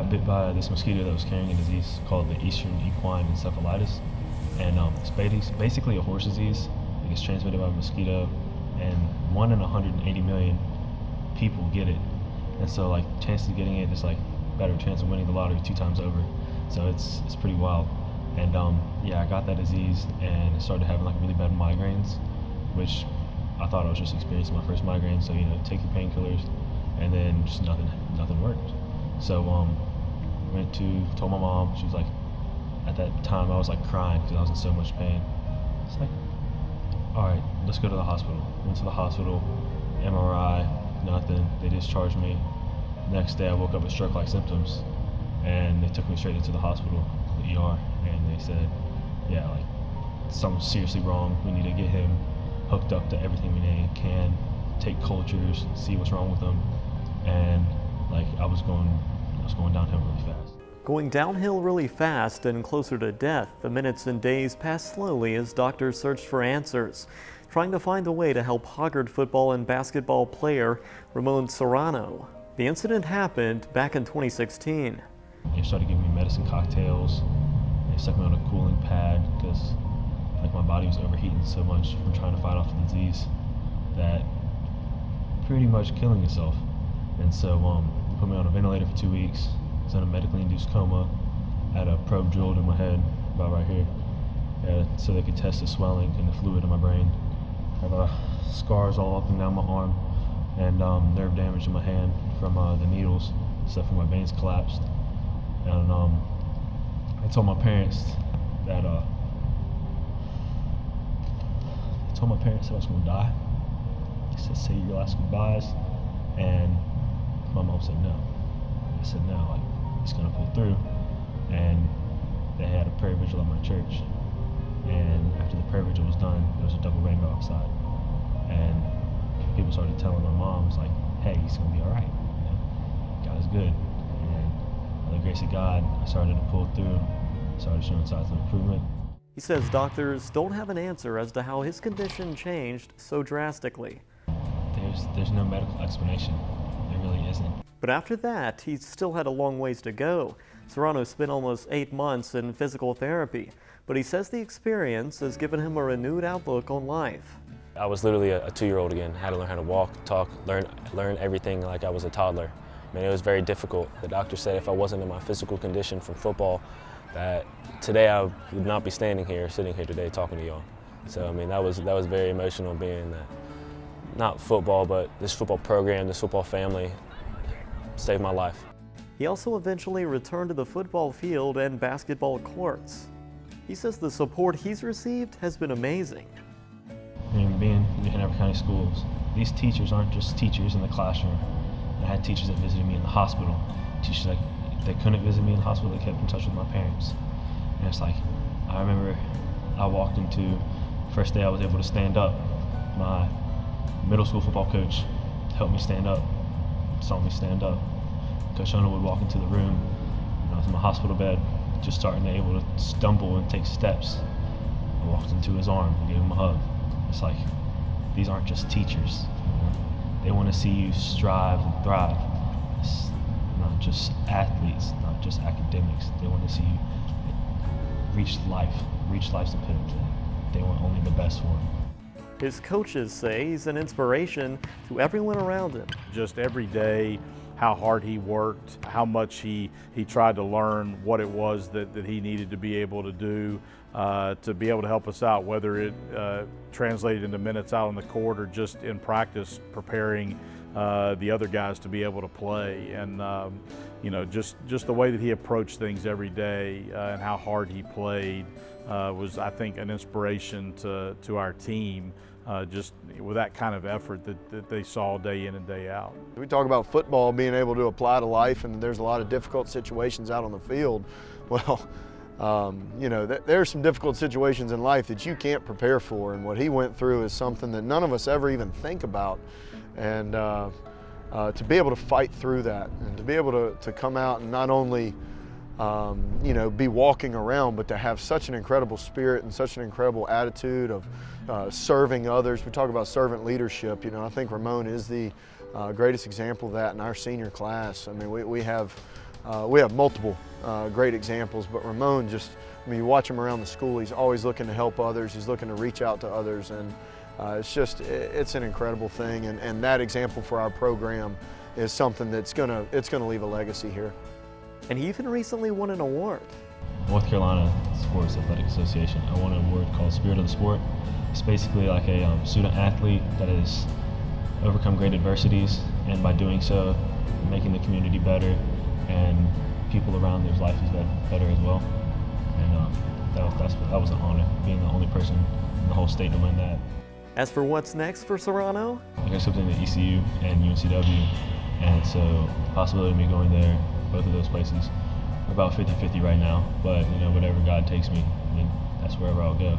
got bit by this mosquito that was carrying a disease called the Eastern equine encephalitis, and it's basically a horse disease. It gets transmitted by a mosquito, and 1 in 180 million people get it, and so like chances of getting it is like better chance of winning the lottery 2 times over. So it's pretty wild. And yeah, I got that disease and I started having like really bad migraines, which I thought I was just experiencing my first migraine. So take your painkillers, and then just nothing worked. So told my mom. She was like, at that time I was like crying because I was in so much pain. It's like, all right, let's go to the hospital. Went to the hospital, MRI, nothing. They discharged me. Next day I woke up with stroke-like symptoms, and they took me straight into the hospital, the ER, and they said, yeah, like something's seriously wrong. We need to get him hooked up to everything we can, take cultures, see what's wrong with him, and like I was going downhill really fast. Going downhill really fast and closer to death, the minutes and days passed slowly as doctors searched for answers, trying to find a way to help Hoggard football and basketball player Ramon Serrano. The incident happened back in 2016. They started giving me medicine cocktails. They stuck me on a cooling pad because like my body was overheating so much from trying to fight off the disease that pretty much killing itself. And so they put me on a ventilator for 2 weeks. I was in a medically induced coma. I had a probe drilled in my head, about right here, so they could test the swelling and the fluid in my brain. I have scars all up and down my arm, and nerve damage in my hand from the needles, stuff from my veins collapsed. And I told my parents that I was gonna die. They said, say your last goodbyes, and my mom said no. I said no, like he's gonna pull through. And they had a prayer vigil at my church, and after the prayer vigil was done, there was a double rainbow outside, and people started telling my mom, was like, hey, he's gonna be all right. God is good. And by the grace of God, I started to pull through, started showing signs of improvement. He says doctors don't have an answer as to how his condition changed so drastically. There's no medical explanation. There really isn't. But after that, he still had a long ways to go. Serrano spent almost 8 months in physical therapy, but he says the experience has given him a renewed outlook on life. I was literally a 2-year-old again. I had to learn how to walk, talk, learn everything like I was a toddler. I mean, it was very difficult. The doctor said if I wasn't in my physical condition from football, that today I would not be sitting here today talking to y'all. So I mean, that was very emotional, being that not football, but this football program, this football family saved my life. He also eventually returned to the football field and basketball courts. He says the support he's received has been amazing. I mean, being in Hanover County schools, these teachers aren't just teachers in the classroom. I had teachers that visited me in the hospital. Teachers that they couldn't visit me in the hospital, they kept in touch with my parents. And it's like, I remember I walked into, first day I was able to stand up. My middle school football coach helped me stand up, saw me stand up. Coach Serrano would walk into the room, and I was in my hospital bed, just starting to able to stumble and take steps. I walked into his arm and gave him a hug. It's like, these aren't just teachers. They want to see you strive and thrive. It's not just athletes, not just academics. They want to see you reach life's potential. They want only the best for him. His coaches say he's an inspiration to everyone around him. Just every day, how hard he worked, how much he tried to learn what it was that he needed to be able to do, to be able to help us out, whether it translated into minutes out on the court or just in practice preparing the other guys to be able to play. And just the way that he approached things every day and how hard he played was, I think, an inspiration to our team, just with that kind of effort that they saw day in and day out. We talk about football being able to apply to life, and there's a lot of difficult situations out on the field. Well, there are some difficult situations in life that you can't prepare for, and what he went through is something that none of us ever even think about. And to be able to fight through that, and to be able to come out and not only be walking around, but to have such an incredible spirit and such an incredible attitude of serving others. We talk about servant leadership. I think Ramon is the greatest example of that in our senior class. I mean, we have we have multiple great examples, but Ramon just, I mean, you watch him around the school, he's always looking to help others, he's looking to reach out to others, and it's an incredible thing, and that example for our program is something that's gonna leave a legacy here. And he even recently won an award. North Carolina Sports Athletic Association. I won an award called Spirit of the Sport. It's basically like a student athlete that has overcome great adversities, and by doing so, making the community better and people around their life is better as well. And that was an honor, being the only person in the whole state to win that. As for what's next for Serrano? I got something at ECU and UNCW, and so the possibility of me going there, both of those places, are about 50-50 right now. But whatever God takes me, I mean, that's wherever I'll go.